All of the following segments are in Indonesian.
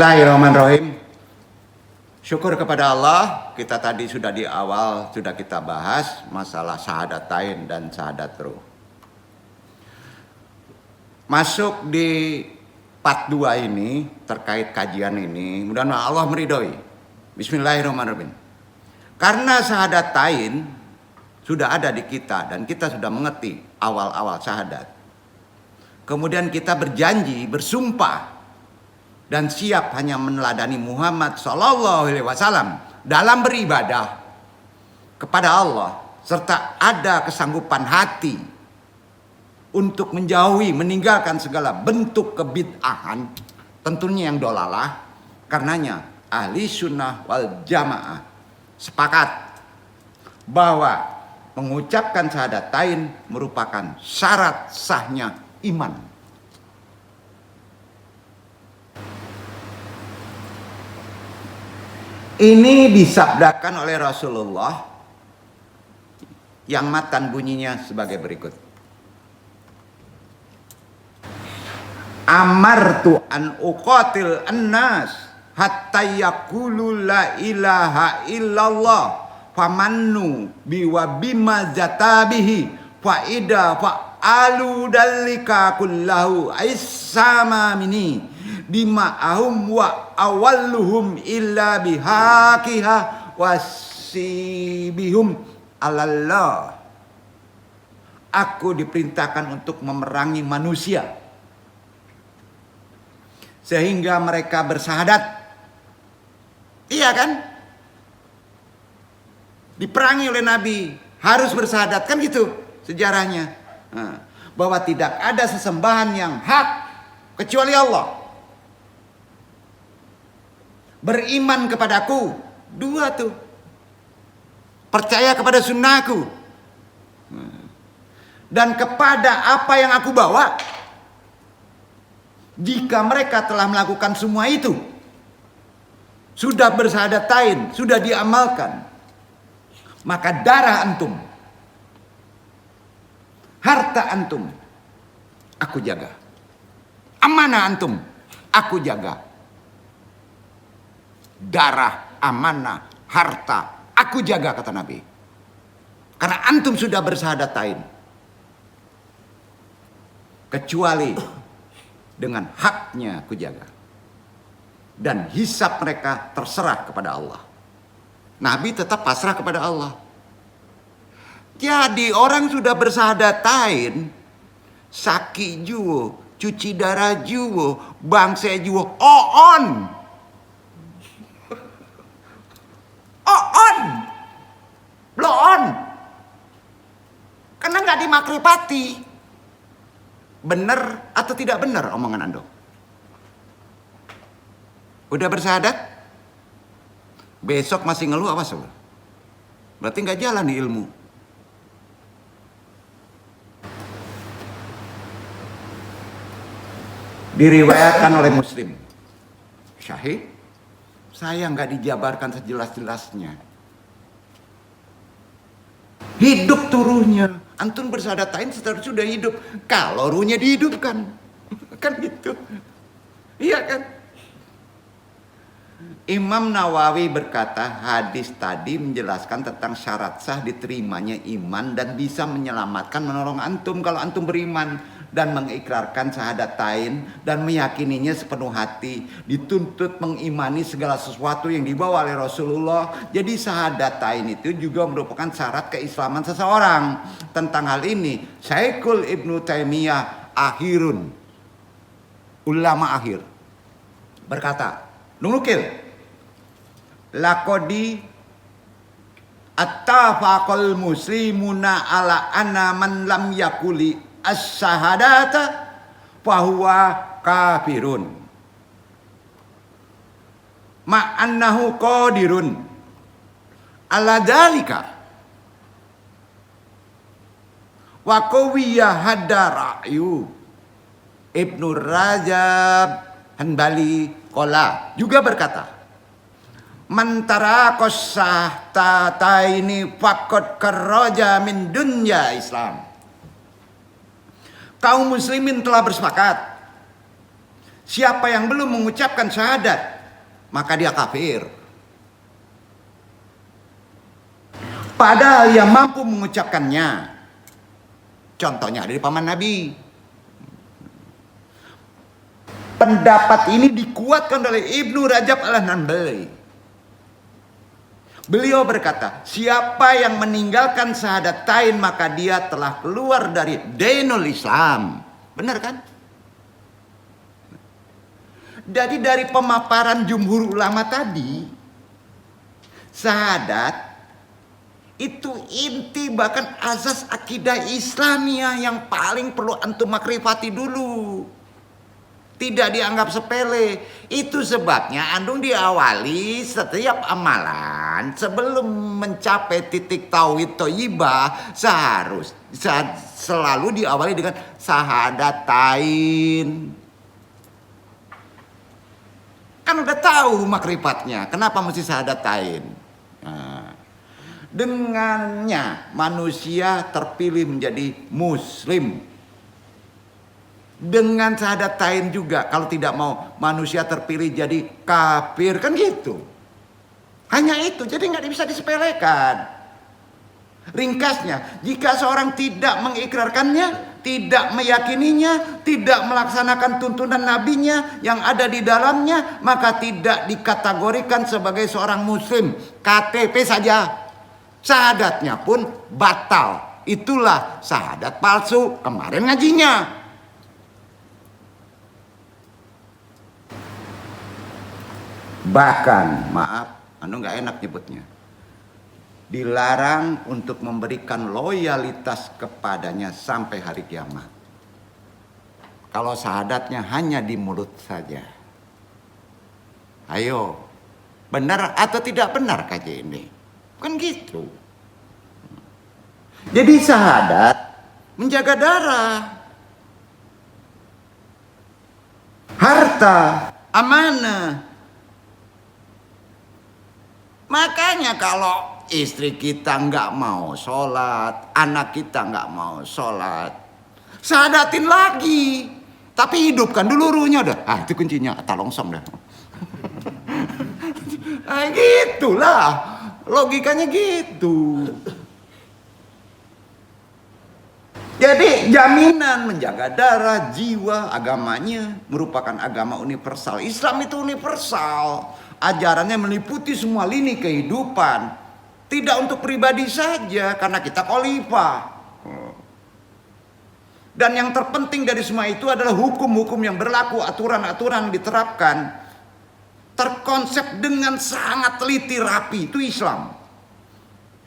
Bismillahirrahmanirrahim. Syukur kepada Allah, kita tadi sudah di awal sudah kita bahas masalah syahadatain dan syahadat ruh. Masuk di part 2 ini terkait kajian ini, mudah-mudahan Allah meridhoi. Bismillahirrahmanirrahim. Karena syahadatain sudah ada di kita dan kita sudah mengerti awal-awal syahadat. Kemudian kita berjanji, bersumpah dan siap hanya meneladani Muhammad Sallallahu Alaihi Wasallam dalam beribadah kepada Allah, serta ada kesanggupan hati untuk menjauhi, meninggalkan segala bentuk kebid'ahan, tentunya yang dolalah. Karenanya ahli sunnah wal jamaah sepakat bahwa mengucapkan syahadatain merupakan syarat sahnya iman. Ini disabdakan oleh Rasulullah yang matan bunyinya sebagai berikut. Amartu an uqatil annas hatta yaqulu la ilaha illallah famannu biwa bima zatabihi fa ida fa alu dalika kullahu aisama mini dima'ahum wa awalluhum illa bihaqiha wasibihum alallah. Aku diperintahkan untuk memerangi manusia sehingga mereka bersahadat. Iya kan? Diperangi oleh Nabi, harus bersahadat, kan gitu sejarahnya. Bahwa tidak ada sesembahan yang hak kecuali Allah. Beriman kepadaku, dua tuh. Percaya kepada sunnahku. Dan kepada apa yang aku bawa. Jika mereka telah melakukan semua itu, sudah bersahadatain, sudah diamalkan, maka darah antum, harta antum, aku jaga. Amanah antum, aku jaga. Darah, amanah, harta, aku jaga, kata Nabi. Karena antum sudah bersahadatain. Kecuali dengan haknya aku jaga. Dan hisab mereka terserah kepada Allah. Nabi tetap pasrah kepada Allah. Jadi orang sudah bersahadatain, saki juwo, cuci darah juwo, bangsa juwo, on. Blow on. Karena nggak dimakrifati. Benar atau tidak benar omongan anda? Udah bersahadat? Besok masih ngeluh, awas loh. Berarti nggak jalan di ilmu. Diriwayatkan oleh Muslim. Syahid, saya nggak dijabarkan sejelas-jelasnya. Hidup tuh ruhnya. Antum bersahadatain setelah sudah hidup. Kalau ruhnya dihidupkan. Kan gitu. Iya kan? Imam Nawawi berkata, hadis tadi menjelaskan tentang syarat sah diterimanya iman dan bisa menyelamatkan, menolong antum kalau antum beriman dan mengikrarkan syahadatain dan meyakininya sepenuh hati, dituntut mengimani segala sesuatu yang dibawa oleh Rasulullah. Jadi syahadatain itu juga merupakan syarat keislaman seseorang. Tentang hal ini Syekhul Ibnu Taimiyah akhirun, ulama akhir, berkata, nukil, laqadi attafaqal muslimuna ala anna man lam yakuli as-syahadata fahuwa kafirun ma'annahu qadirun ala dzalika wa qawiyya hadda ra'yu Ibnu Rajab Hanbali qala juga berkata, man taraqas sahtataini faqad karaja min dunya Islam. Kaum muslimin telah bersepakat Siapa yang belum mengucapkan syahadat, maka dia kafir. Padahal yang mampu mengucapkannya, contohnya dari paman Nabi. Pendapat ini dikuatkan oleh Ibnu Rajab Al-Hanbali. Beliau berkata, siapa yang meninggalkan syahadatain maka dia telah keluar dari dinul Islam. Benar kan? Jadi dari pemaparan jumhur ulama tadi, syahadat itu inti bahkan asas akidah Islamiyah yang paling perlu antum makrifati dulu. Tidak dianggap sepele. Itu sebabnya antum diawali setiap amalan sebelum mencapai titik tauhid thayyibah selalu diawali dengan syahadatain. Kan udah tahu makrifatnya, kenapa mesti syahadatain? Nah, dengannya manusia terpilih menjadi muslim. Dengan syahadatain juga kalau tidak mau manusia terpilih jadi kafir, kan gitu. Hanya itu, jadi nggak bisa disepelekan. Ringkasnya, jika seorang tidak mengikrarkannya, tidak meyakininya, tidak melaksanakan tuntunan nabinya yang ada di dalamnya, maka tidak dikategorikan sebagai seorang muslim. KTP saja, syahadatnya pun batal. Itulah syahadat palsu. Kemarin ngajinya. Bahkan, maaf, nggak enak nyebutnya, dilarang untuk memberikan loyalitas kepadanya sampai hari kiamat. Kalau syahadatnya hanya di mulut saja. Ayo, benar atau tidak benar kaji ini? Kan gitu. Jadi syahadat menjaga darah, harta, amanah. Makanya kalau istri kita nggak mau sholat, anak kita nggak mau sholat, syahadatin lagi. Tapi hidupkan dulu ruhnya dah. Itu kuncinya, talongsong dah. Gitulah. Logikanya gitu. Jadi jaminan menjaga darah, jiwa, agamanya merupakan agama universal. Islam itu universal. Ajarannya meliputi semua lini kehidupan. Tidak untuk pribadi saja, karena kita khalifah. Dan yang terpenting dari semua itu adalah hukum-hukum yang berlaku, aturan-aturan yang diterapkan. Terkonsep dengan sangat teliti rapi, itu Islam.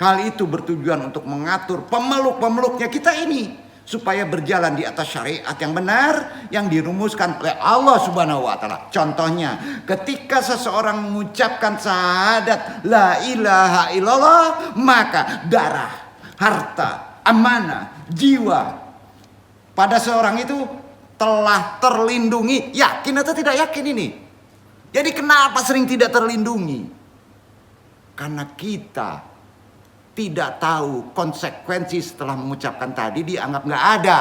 Hal itu bertujuan untuk mengatur pemeluk-pemeluknya kita ini, supaya berjalan di atas syariat yang benar yang dirumuskan oleh Allah Subhanahu wa taala. Contohnya, ketika seseorang mengucapkan syahadat la ilaha illallah, maka darah, harta, amanah, jiwa pada seorang itu telah terlindungi. Yakin atau tidak yakin ini? Jadi kenapa sering tidak terlindungi? Karena kita tidak tahu konsekuensi setelah mengucapkan tadi, dianggap nggak ada.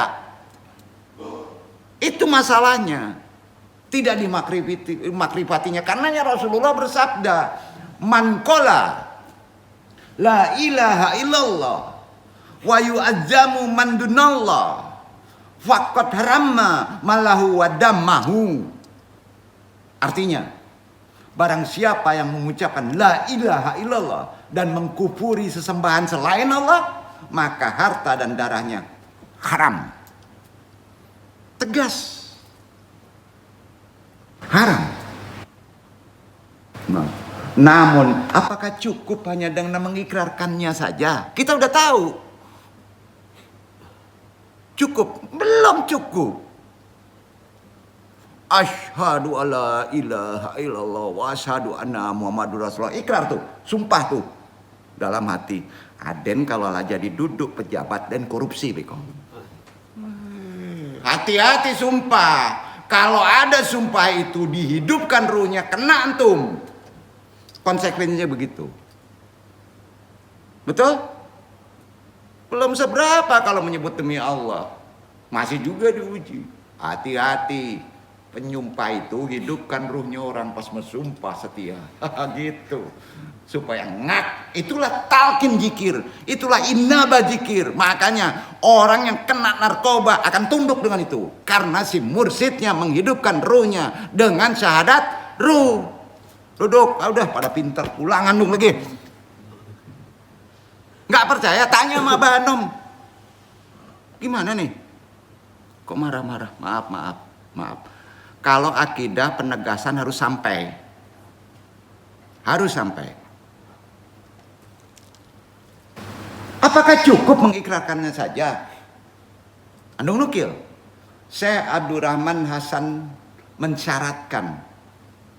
Itu masalahnya. Tidak dimakrifatinya. Karenanya Rasulullah bersabda, man qala la ilaha illallah wa yu'azzamu man dunallah faqad haramma malahu wa dammahu. Artinya, barang siapa yang mengucapkan la ilaha illallah dan mengkufuri sesembahan selain Allah, maka harta dan darahnya haram. Tegas. Haram. Namun, apakah cukup hanya dengan mengikrarkannya saja? Kita udah tahu. Cukup? Belum cukup. Asyhadu alla ilaha illallah wa asyhadu anna Muhammadur Rasulullah. Ikrar tuh, sumpah tuh. Dalam hati, Aden kalau lah jadi duduk pejabat dan korupsi beko. Hati-hati sumpah. Kalau ada sumpah itu dihidupkan ruhnya, kena antum. Konsekuensinya begitu. Betul? Belum seberapa kalau menyebut demi Allah. Masih juga diuji. Hati-hati. penyumpah itu hidupkan ruhnya orang pas bersumpah setia. Gitu. Supaya ngak. Itulah talqin zikir. Itulah inaba zikir. Makanya orang yang kena narkoba akan tunduk dengan itu. Karena si mursidnya menghidupkan ruhnya dengan syahadat ruh. Duduk. Udah pada pintar. Ulangan dong lagi. Nggak percaya? Tanya sama Abah Anom. Gimana nih? Kok marah-marah? Maaf. Kalau akidah penegasan harus sampai. Harus sampai. Apakah cukup mengikrarkannya saja? Andung nukil. Syekh Abdurrahman Hasan mensyaratkan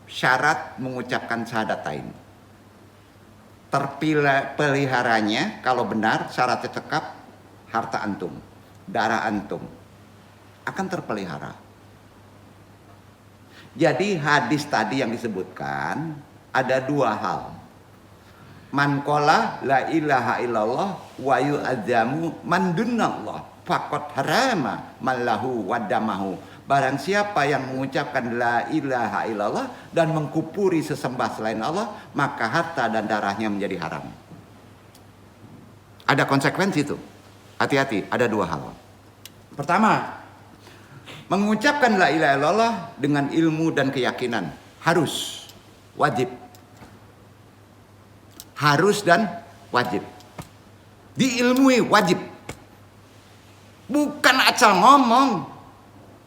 syarat mengucapkan syahadatain. Terpeliharanya kalau benar syaratnya cekap harta antum, darah antum akan terpelihara. Jadi hadis tadi yang disebutkan ada dua hal. Man qala la ilaha illallah wa yu'azzamu man dunallah faqad harama mallahu wadamahu. Barang siapa yang mengucapkan la ilaha illallah dan mengkupuri sesembah selain Allah, maka harta dan darahnya menjadi haram. Ada konsekuensi itu. Hati-hati, ada dua hal. Pertama, mengucapkan la ilaha illallah dengan ilmu dan keyakinan harus, wajib. Harus dan wajib. Diilmui wajib. Bukan asal ngomong.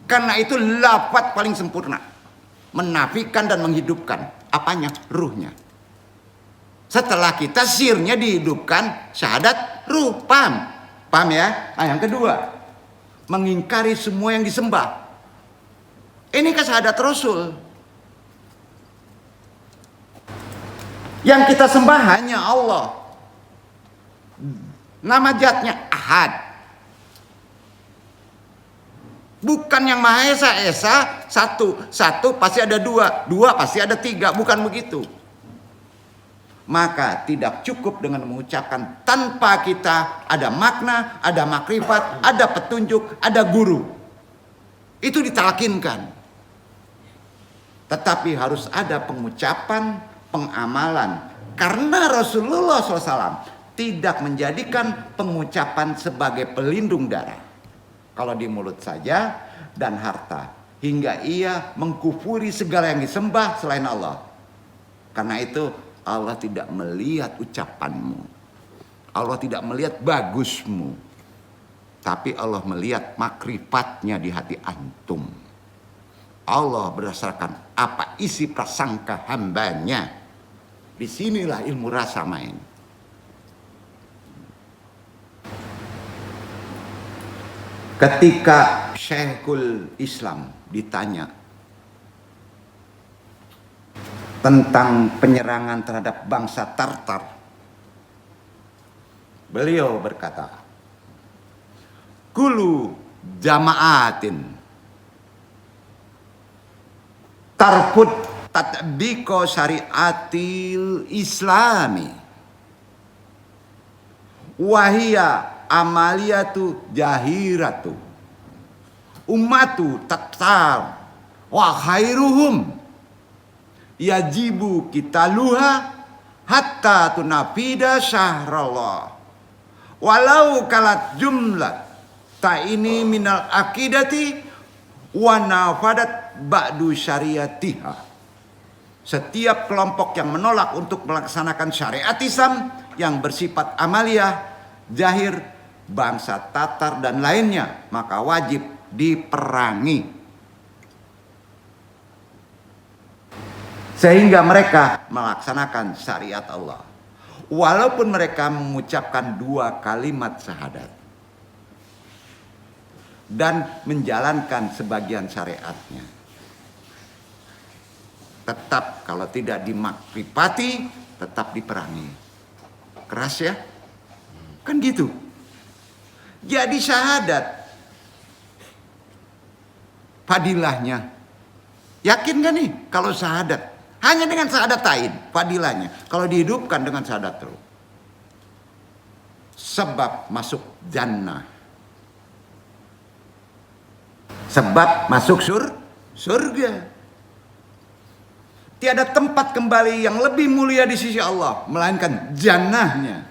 Karena itu lafaz paling sempurna. Menafikan dan menghidupkan. Apanya? Ruhnya. Setelah kita sirnya dihidupkan, syahadat ruh. Paham? Paham ya? Nah, yang kedua, mengingkari semua yang disembah. Ini kan syahadat Rasul. Yang kita sembah hanya Allah. Nama zatnya Ahad. Bukan yang Maha Esa, satu pasti ada dua pasti ada tiga, bukan begitu. Maka tidak cukup dengan mengucapkan tanpa kita ada makna, ada makrifat, ada petunjuk, ada guru. Itu ditalkinkan. Tetapi harus ada pengucapan, pengamalan. Karena Rasulullah SAW tidak menjadikan pengucapan sebagai pelindung darah. Kalau di mulut saja dan harta. Hingga ia mengkufuri segala yang disembah selain Allah. Karena itu Allah tidak melihat ucapanmu. Allah tidak melihat bagusmu. Tapi Allah melihat makrifatnya di hati antum. Allah berdasarkan apa isi prasangka hambanya. Disinilah ilmu rasa main. Ketika Syekhul Islam ditanya tentang penyerangan terhadap bangsa Tartar, beliau berkata, "Kullu jama'atin tarfud tatbiqo syariatil islami wahia amaliyatu jahiratu ummatu tatar wa khairuhum yajibu kitaluha hatta tunafida syahrallah walau kalat jumlah ta ini minal akidati wa nafadat ba'du syariatiha." Setiap kelompok yang menolak untuk melaksanakan syariat Islam yang bersifat amaliyah, zahir, bangsa Tatar dan lainnya, maka wajib diperangi. Sehingga mereka melaksanakan syariat Allah. Walaupun mereka mengucapkan dua kalimat syahadat. Dan menjalankan sebagian syariatnya. Tetap kalau tidak dimakrifati, tetap diperangi. Keras ya? Kan gitu. Jadi syahadat fadilahnya. Yakin gak nih kalau syahadat? Hanya dengan syahadat tain fadilahnya. Kalau dihidupkan dengan syahadat terus. Sebab masuk jannah. Sebab masuk surga. Tiada tempat kembali yang lebih mulia di sisi Allah melainkan jannahnya.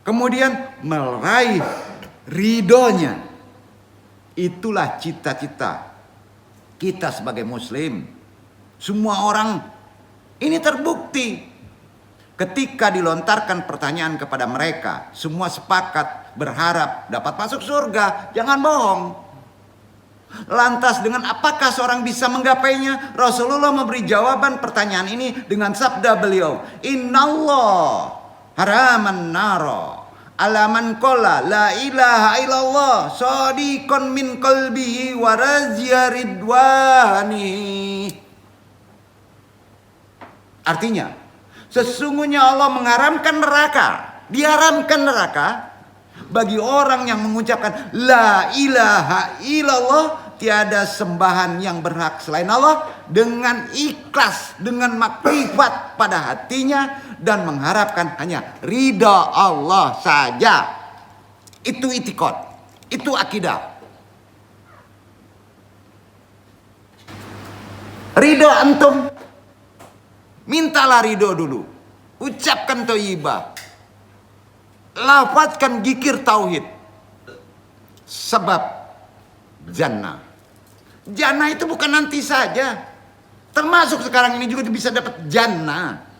Kemudian meraih ridhonya. Itulah cita-cita kita sebagai muslim. Semua orang ini terbukti. Ketika dilontarkan pertanyaan kepada mereka, semua sepakat berharap dapat masuk surga. Jangan bohong. Lantas dengan apakah seorang bisa menggapainya? Rasulullah memberi jawaban pertanyaan ini dengan sabda beliau, Innallah haraman naro alaman kola la ilaha illallah sadiqon min qalbihi wa razia ridwani. Artinya, sesungguhnya Allah mengharamkan neraka, diharamkan neraka bagi orang yang mengucapkan la ilaha illallah, tiada sembahan yang berhak selain Allah, dengan ikhlas, dengan makrifat pada hatinya dan mengharapkan hanya ridha Allah saja. Itu itikad, itu akidah. Ridho antum, mintalah ridho dulu. Ucapkan thayyibah. Lafazkan zikir tauhid. Sebab jannah. Jannah itu bukan nanti saja. Termasuk sekarang ini juga bisa dapat jannah.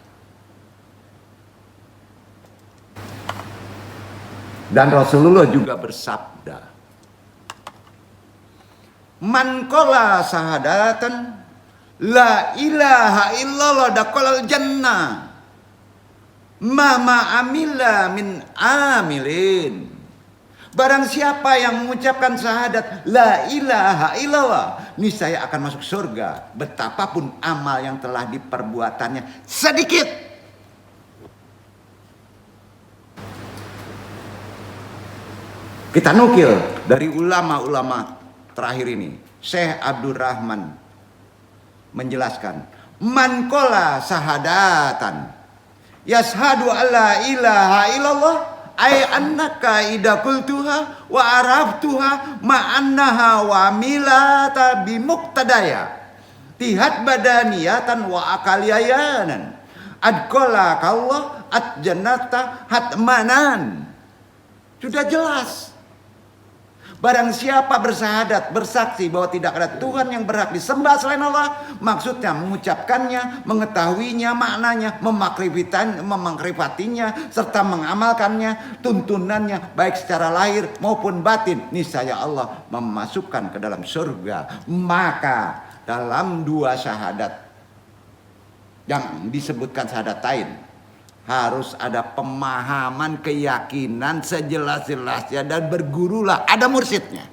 Dan Rasulullah juga bersabda, Man qala sahadatan la ilaha illallah dakhalal jannah. Mama amila min amilin. Barang siapa yang mengucapkan syahadat la ilaha illallah, niscaya akan masuk surga, betapapun amal yang telah diperbuatannya sedikit. Kita nukil dari ulama-ulama terakhir ini. Syekh Abdurrahman menjelaskan, Man qala sahadatan yashhadu alla ilaha illallah ay annaka idza qultuha wa araftuha ma annaha wa milata bi muqtadaya tihat badaniyatan wa akaliyanan adqala kallah at jannata hatmanan. Sudah jelas. Barang siapa bersahadat, bersaksi bahwa tidak ada Tuhan yang berhak disembah selain Allah, maksudnya mengucapkannya, mengetahuinya, maknanya, memakrifatinya, serta mengamalkannya, tuntunannya, baik secara lahir maupun batin, niscaya Allah memasukkan ke dalam surga. Maka dalam dua syahadat yang disebutkan syahadatain, harus ada pemahaman, keyakinan sejelas-jelasnya, dan bergurulah, ada mursyidnya.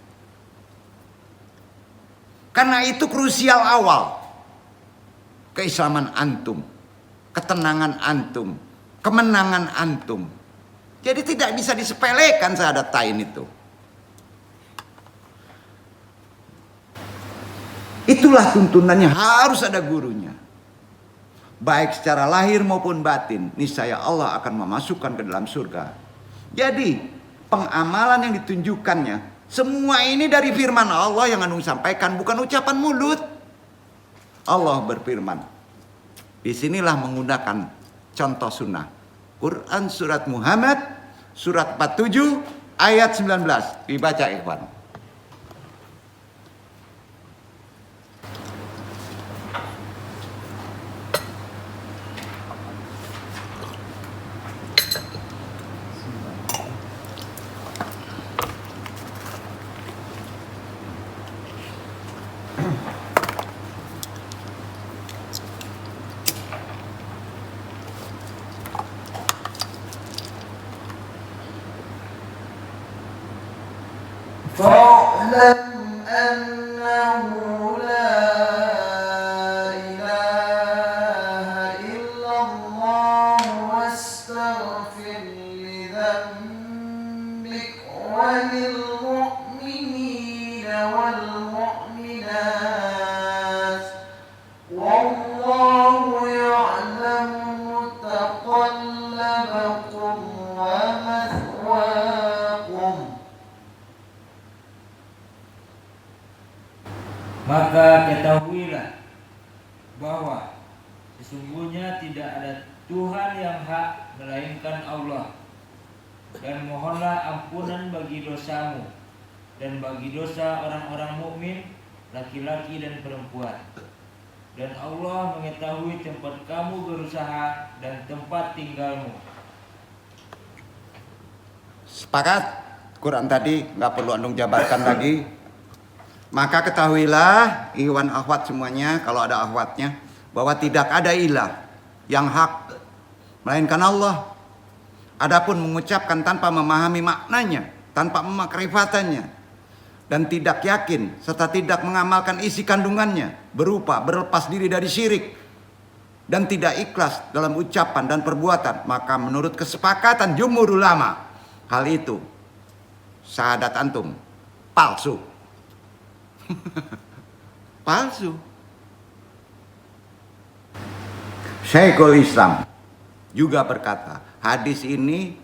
Karena itu krusial awal keislaman antum, ketenangan antum, kemenangan antum. Jadi tidak bisa disepelekan syahadatain itu. Itulah tuntunannya, harus ada gurunya. Baik secara lahir maupun batin, niscaya Allah akan memasukkan ke dalam surga. Jadi pengamalan yang ditunjukkannya, semua ini dari firman Allah yang Anung sampaikan, bukan ucapan mulut. Allah berfirman, disinilah menggunakan contoh sunnah. Quran surat Muhammad surat 47 ayat 19, dibaca ikhwan. فاعلم أنه لا إله إلا الله واستغفر لذنبك وللمؤمنين والمؤمنات والله يعلم متقلبكم ومثواكم Maka ketahuilah bahwa sesungguhnya tidak ada Tuhan yang hak melainkan Allah, dan mohonlah ampunan bagi dosamu dan bagi dosa orang-orang mukmin laki-laki dan perempuan. Dan Allah mengetahui tempat kamu berusaha dan tempat tinggalmu. Sepakat? Quran tadi nggak perlu andung jabarkan lagi. Maka ketahuilah, ikhwan akhwat semuanya, kalau ada akhwatnya, bahwa tidak ada ilah yang hak melainkan Allah. Adapun mengucapkan tanpa memahami maknanya, tanpa memakrifatannya, dan tidak yakin serta tidak mengamalkan isi kandungannya, berupa berlepas diri dari syirik dan tidak ikhlas dalam ucapan dan perbuatan, maka menurut kesepakatan jumhur ulama, hal itu syahadat antum palsu. Palsu. Syekhul Islam juga berkata, hadis ini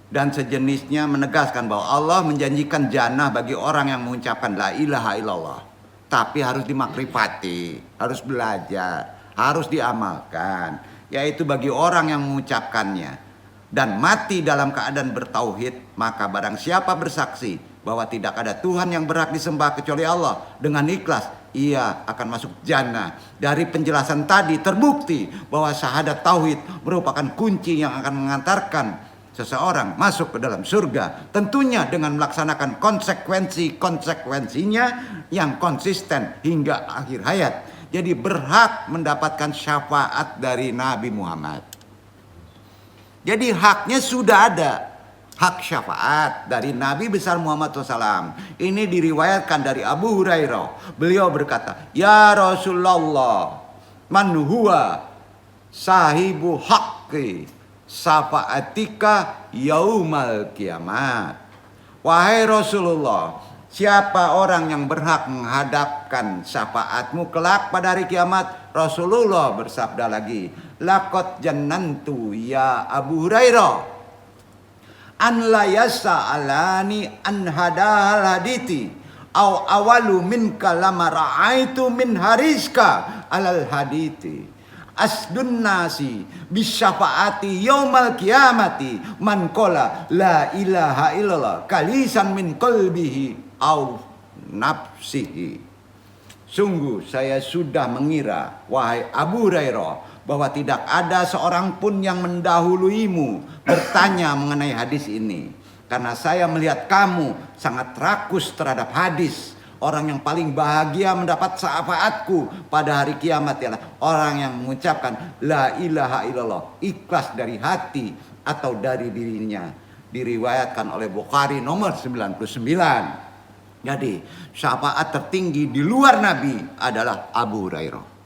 dan sejenisnya menegaskan bahwa Allah menjanjikan jannah bagi orang yang mengucapkan la ilaha illallah. Tapi harus dimakrifati, harus belajar, harus diamalkan. Yaitu bagi orang yang mengucapkannya dan mati dalam keadaan bertauhid, maka barang siapa bersaksi bahwa tidak ada Tuhan yang berhak disembah kecuali Allah dengan ikhlas, ia akan masuk jannah. Dari penjelasan tadi terbukti bahwa syahadat tauhid merupakan kunci yang akan mengantarkan seseorang masuk ke dalam surga, tentunya dengan melaksanakan konsekuensinya yang konsisten hingga akhir hayat. Jadi berhak mendapatkan syafaat dari Nabi Muhammad. Jadi haknya sudah ada, hak syafaat dari Nabi besar Muhammad SAW. Ini diriwayatkan dari Abu Hurairah. Beliau berkata, ya Rasulullah, man huwa sahibu haqqi syafa'atika yaumal kiamat. Wahai Rasulullah, siapa orang yang berhak menghadapkan syafaatmu kelak pada hari kiamat? Rasulullah bersabda lagi, laqad jannantu ya Abu Hurairah an la yas'alani an hadal haditi aw awalu min kalama ra'aitu min hariska alal haditi asdun nasi bisyafaati yaumal kiamati man qala la ilaha illallah kalisan min qalbihi aw nafsihi. Sungguh saya sudah mengira, wahai Abu Hurairah, bahwa tidak ada seorang pun yang mendahuluimu bertanya mengenai hadis ini. Karena saya melihat kamu sangat rakus terhadap hadis. Orang yang paling bahagia mendapat syafaatku pada hari kiamat ialah orang yang mengucapkan la ilaha illallah, ikhlas dari hati atau dari dirinya. Diriwayatkan oleh Bukhari nomor 99. Jadi syafaat tertinggi di luar Nabi adalah Abu Hurairah.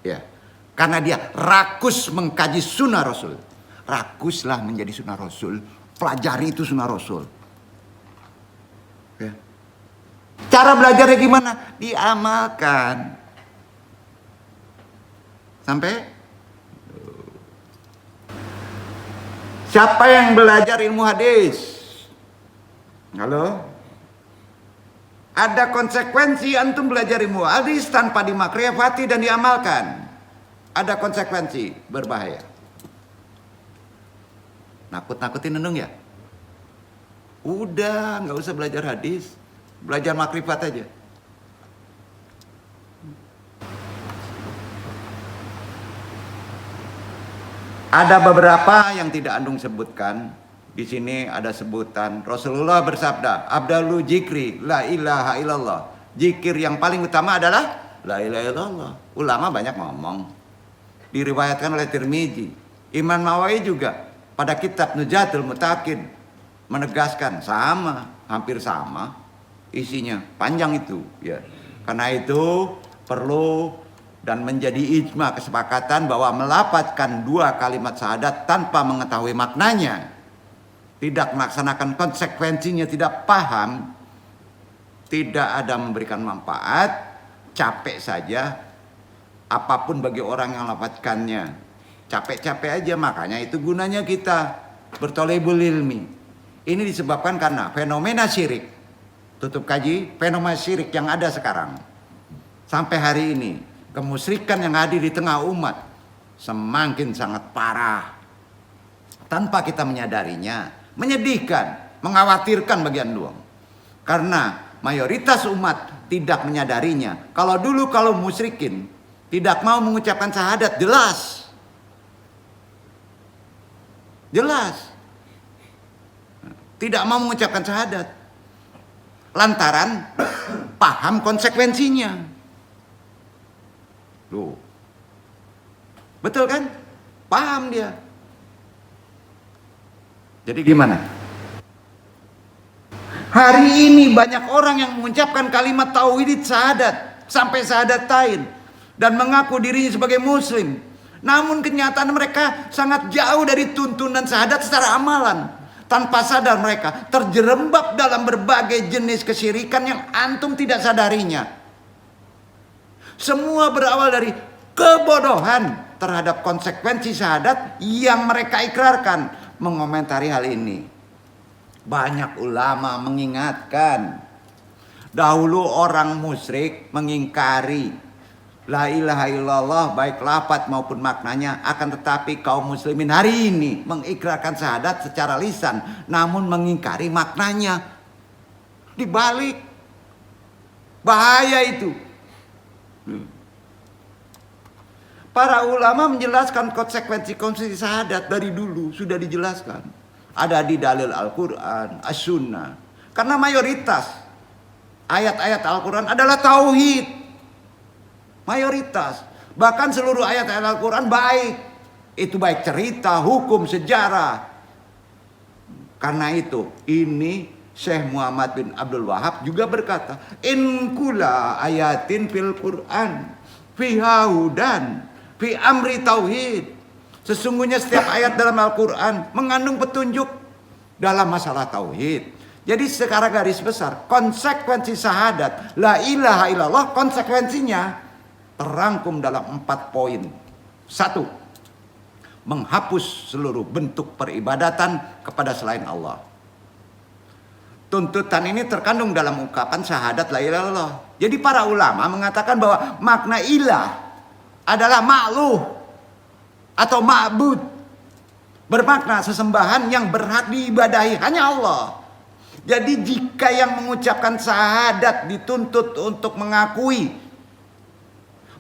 Ya, karena dia rakus mengkaji sunnah Rasul. Rakuslah menjadi sunnah Rasul, pelajari itu sunnah Rasul. Ya. Cara belajarnya gimana? Diamalkan. Sampai siapa yang belajar ilmu hadis? Halo? Ada konsekuensi antum belajar ilmu hadis tanpa dimakrifati dan diamalkan. Ada konsekuensi, berbahaya. Nakut-nakutin nendung ya? Udah, nggak usah belajar hadis, belajar makrifat aja. Ada beberapa yang tidak andung sebutkan. Di sini ada sebutan Rasulullah bersabda, "Abdalu zikri la ilaha illallah." Zikir yang paling utama adalah la ilaha illallah. Ulama banyak ngomong. Diriwayatkan oleh Tirmizi. Imam Nawawi juga pada kitab Nujatul Mutaqin menegaskan sama, hampir sama isinya, panjang itu ya. Karena itu perlu dan menjadi ijma kesepakatan bahwa melafadzkan dua kalimat syahadat tanpa mengetahui maknanya, tidak melaksanakan konsekuensinya, tidak paham, tidak ada memberikan manfaat, capek saja, apapun bagi orang yang melafadzkannya, capek-capek aja. Makanya itu gunanya kita bertolebul ilmi. Ini disebabkan karena fenomena syirik tutup kaji fenomena syirik yang ada sekarang. Sampai hari ini, kemusyrikan yang hadir di tengah umat semakin sangat parah. Tanpa kita menyadarinya, menyedihkan, mengkhawatirkan bagian doang. Karena mayoritas umat tidak menyadarinya. Kalau dulu musyrikin tidak mau mengucapkan syahadat, jelas tidak mau mengucapkan syahadat lantaran paham konsekuensinya. Loh, betul kan? Paham dia. Jadi gimana? Hari ini banyak orang yang mengucapkan kalimat tauhid syahadat sampai syahadatain dan mengaku dirinya sebagai muslim. Namun kenyataan mereka sangat jauh dari tuntunan syahadat secara amalan. Tanpa sadar mereka terjerembab dalam berbagai jenis kesyirikan yang antum tidak sadarinya. Semua berawal dari kebodohan terhadap konsekuensi syahadat yang mereka ikrarkan. Mengomentari hal ini, banyak ulama mengingatkan, dahulu orang musyrik mengingkari la ilaha illallah baik lafaz maupun maknanya, akan tetapi kaum muslimin hari ini mengikrarkan syahadat secara lisan namun mengingkari maknanya. Dibalik, bahaya itu. Para ulama menjelaskan konsekuensi syahadat dari dulu sudah dijelaskan. Ada di dalil Al-Quran, As-Sunnah. Karena mayoritas ayat-ayat Al-Quran adalah tauhid. Mayoritas. Bahkan seluruh ayat-ayat Al-Quran baik. Itu baik cerita, hukum, sejarah. Karena itu, ini Syekh Muhammad bin Abdul Wahab juga berkata, in kula ayatin fil Quran fiha hudan fi amri tauhid. Sesungguhnya setiap ayat dalam Al-Quran mengandung petunjuk dalam masalah tauhid. Jadi secara garis besar, konsekuensi syahadat la ilaha illallah, konsekuensinya terangkum dalam 4 poin. 1. Menghapus seluruh bentuk peribadatan kepada selain Allah. Tuntutan ini terkandung dalam ungkapan syahadat la ilaha illallah. Jadi para ulama mengatakan bahwa makna ilah adalah ma'luh atau ma'bud, bermakna sesembahan yang berhak diibadahi hanya Allah. Jadi jika yang mengucapkan syahadat dituntut untuk mengakui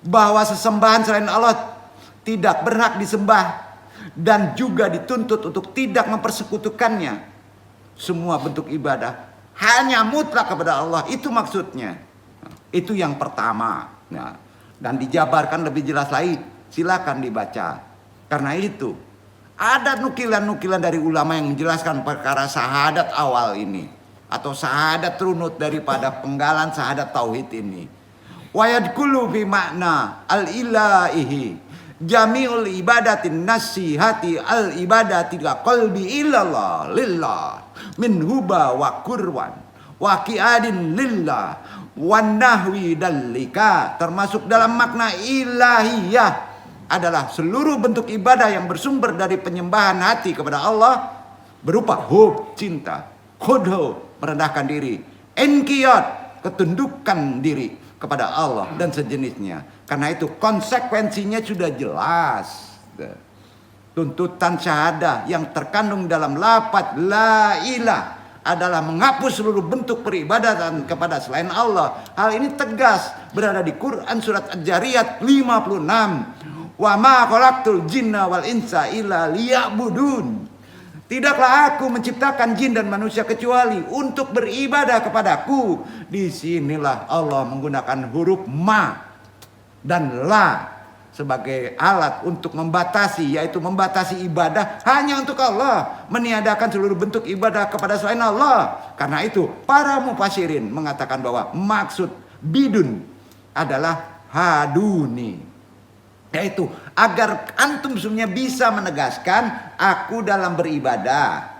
bahwa sesembahan selain Allah tidak berhak disembah dan juga dituntut untuk tidak mempersekutukannya, semua bentuk ibadah hanya mutlak kepada Allah, itu maksudnya. Itu yang pertama. Nah, dan dijabarkan lebih jelas lagi, silakan dibaca. Karena itu ada nukilan-nukilan dari ulama yang menjelaskan perkara syahadat awal ini, atau syahadat runut daripada penggalan syahadat tauhid ini. Wa yadkhulu fi makna al-ilahi jami'ul ibadatin nasihati al-ibadati la qalbi illallah lillah min huba wa kurwan wa qi'adin lillah wan nahwi dalika. Termasuk dalam makna ilahiyah adalah seluruh bentuk ibadah yang bersumber dari penyembahan hati kepada Allah berupa hub, cinta, khudhu, merendahkan diri, inqiyad, ketundukan diri kepada Allah dan sejenisnya. Karena itu konsekuensinya sudah jelas. Tuntutan syahadah yang terkandung dalam lafaz la ilah adalah menghapus seluruh bentuk peribadatan kepada selain Allah. Hal ini tegas berada di Quran surat Al-Jariyat 56. Wa ma khalaqtul jinna wal insa illa liya'budun. Tidaklah aku menciptakan jin dan manusia kecuali untuk beribadah kepadaku. Disinilah Allah menggunakan huruf ma dan la sebagai alat untuk membatasi, yaitu membatasi ibadah hanya untuk Allah, meniadakan seluruh bentuk ibadah kepada selain Allah. Karena itu para mufassirin mengatakan bahwa maksud bidun adalah haduni, yaitu agar antum semuanya bisa menegaskan aku dalam beribadah.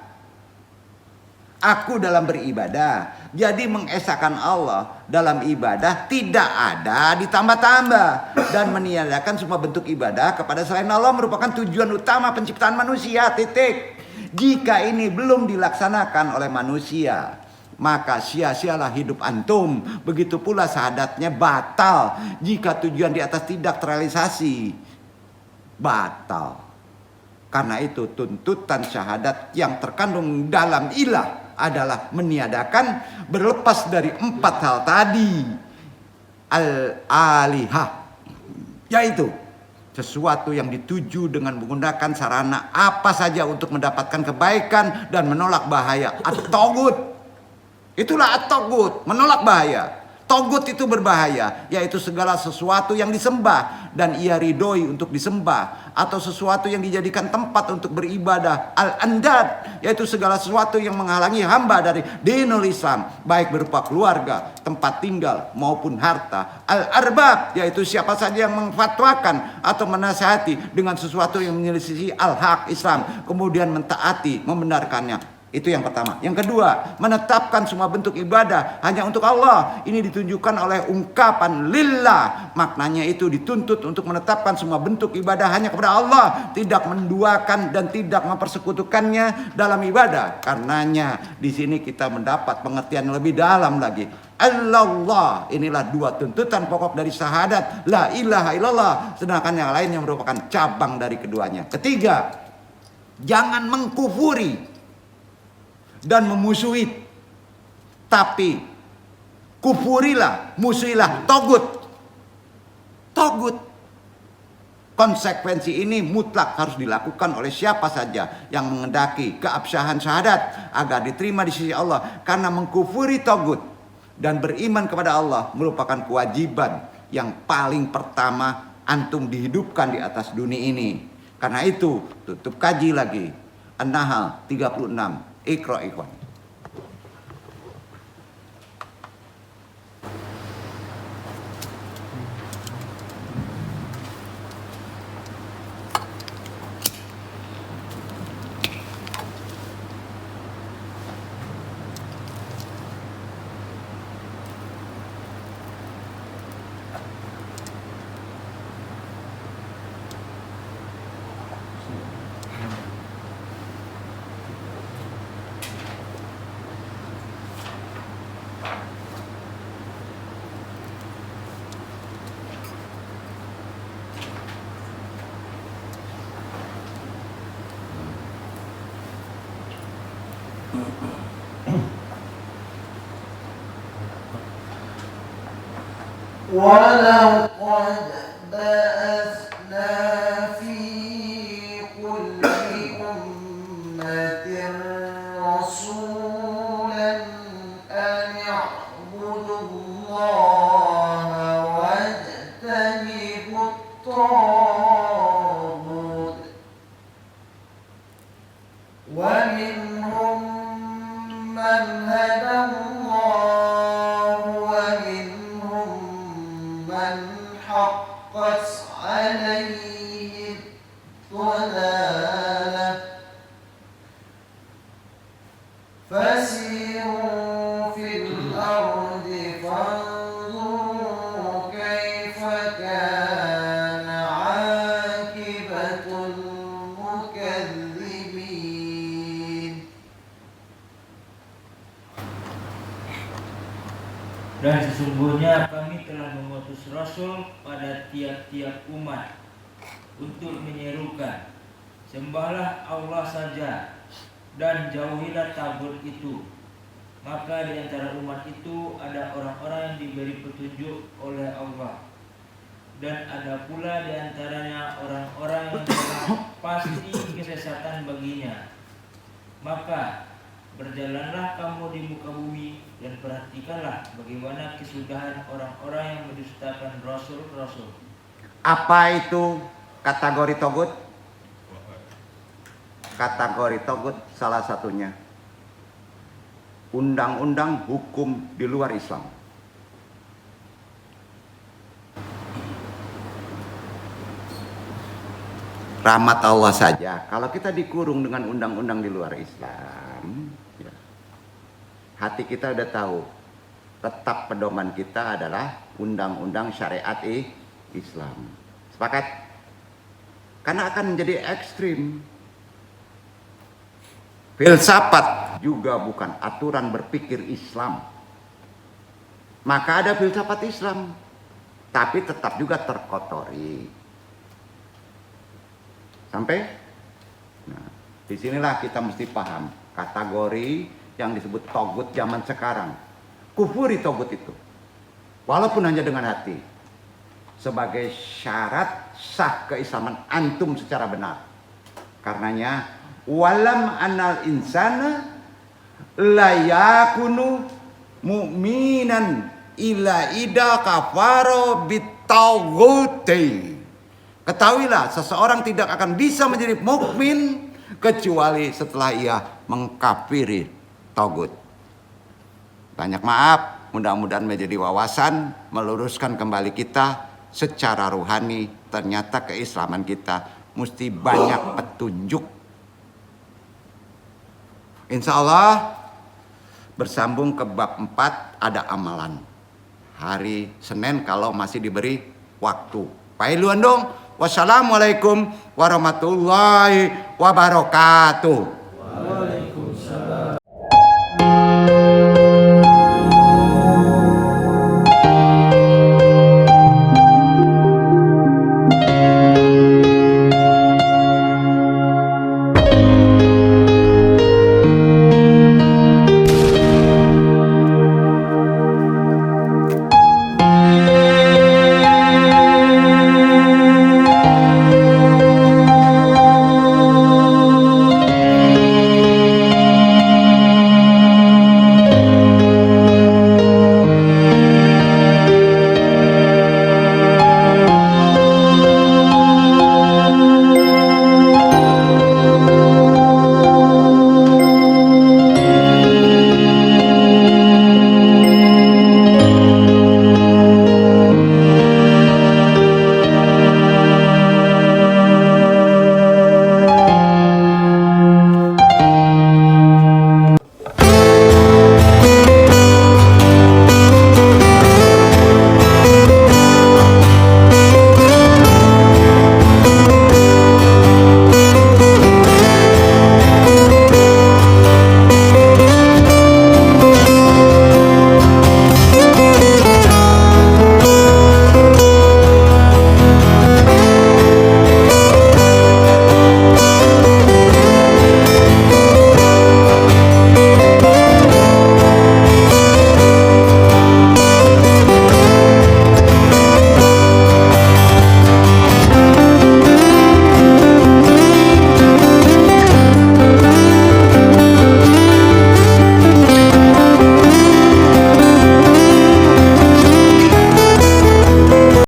Aku dalam beribadah. Jadi mengesahkan Allah dalam ibadah tidak ada ditambah-tambah, dan meniadakan semua bentuk ibadah kepada selain Allah merupakan tujuan utama penciptaan manusia. Titik. Jika ini belum dilaksanakan oleh manusia, maka sia-sialah hidup antum. Begitu pula syahadatnya batal jika tujuan di atas tidak terrealisasi. Batal. Karena itu tuntutan syahadat yang terkandung dalam ilah adalah meniadakan, berlepas dari 4 hal tadi. Al-alihah, yaitu sesuatu yang dituju dengan menggunakan sarana apa saja untuk mendapatkan kebaikan dan menolak bahaya. At-togut, itulah at-togut, menolak bahaya. Togut itu berbahaya, yaitu segala sesuatu yang disembah dan ia ridhoi untuk disembah, atau sesuatu yang dijadikan tempat untuk beribadah. Al-andad, yaitu segala sesuatu yang menghalangi hamba dari dinul Islam, baik berupa keluarga, tempat tinggal maupun harta. Al-arbab, yaitu siapa saja yang memfatwakan atau menasihati dengan sesuatu yang menyelisihi al-haq Islam, kemudian mentaati, membenarkannya. Itu yang pertama. Yang kedua, menetapkan semua bentuk ibadah hanya untuk Allah. Ini ditunjukkan oleh ungkapan lillah. Maknanya itu dituntut untuk menetapkan semua bentuk ibadah hanya kepada Allah, tidak menduakan dan tidak mempersekutukannya dalam ibadah. Karenanya di sini kita mendapat pengertian lebih dalam lagi. Allah, inilah 2 tuntutan pokok dari syahadat la ilaha illallah, sedangkan yang lainnya merupakan cabang dari keduanya. Ketiga, jangan mengkufuri dan memusuhi, tapi kufurilah, musuhilah togut. Togut. Konsekuensi ini mutlak harus dilakukan oleh siapa saja yang mengendaki keabsahan syahadat agar diterima di sisi Allah. Karena mengkufuri togut dan beriman kepada Allah merupakan kewajiban yang paling pertama antum dihidupkan di atas dunia ini. Karena itu tutup kaji lagi An-Nahl 36. Iqra ikhwan. ولقد بعثنا في كل أمة رسولا أن اعبدوا الله واجتنبوا الطاغوت ومنهم من هدى الله ومنهم من حقت عليه الضلالة فسيروا في الأرض فانظروا كيف كان عاقبة المكذبين. Dan sesungguhnya kami telah mengutus Rasul pada tiap-tiap umat untuk menyerukan, sembahlah Allah saja dan jauhilah tagut itu. Maka di antara umat itu ada orang-orang yang diberi petunjuk oleh Allah, dan ada pula di antaranya orang-orang yang telah pasti kesesatan baginya. Maka berjalanlah kamu di muka bumi dan perhatikanlah bagaimana kesudahan orang-orang yang mendustakan rasul-rasul. Apa itu kategori togut? Kategori togut salah satunya undang-undang hukum di luar Islam. Rahmat Allah saja, kalau kita dikurung dengan undang-undang di luar Islam, ya, hati kita udah tahu, tetap pedoman kita adalah undang-undang syariat Islam. Sepakat? Karena akan menjadi ekstrim. Filsafat juga bukan aturan berpikir Islam. Maka ada filsafat Islam, tapi tetap juga terkotori. Sampai? Nah, disinilah kita mesti paham kategori yang disebut togut zaman sekarang. Kufuri togut itu, walaupun hanya dengan hati, sebagai syarat sah keislaman antum secara benar. Karenanya walam anal insana la yakunu mu'minan illa ida kafaro bitawguti. Ketahuilah, seseorang tidak akan bisa menjadi mukmin kecuali setelah ia mengkafiri tagut. Banyak maaf, mudah-mudahan menjadi wawasan, meluruskan kembali kita secara rohani. Ternyata keislaman kita mesti banyak petunjuk. Insya Allah bersambung ke bab 4 ada amalan. Hari Senin kalau masih diberi waktu. Pailuan dong. Wassalamualaikum warahmatullahi wabarakatuh.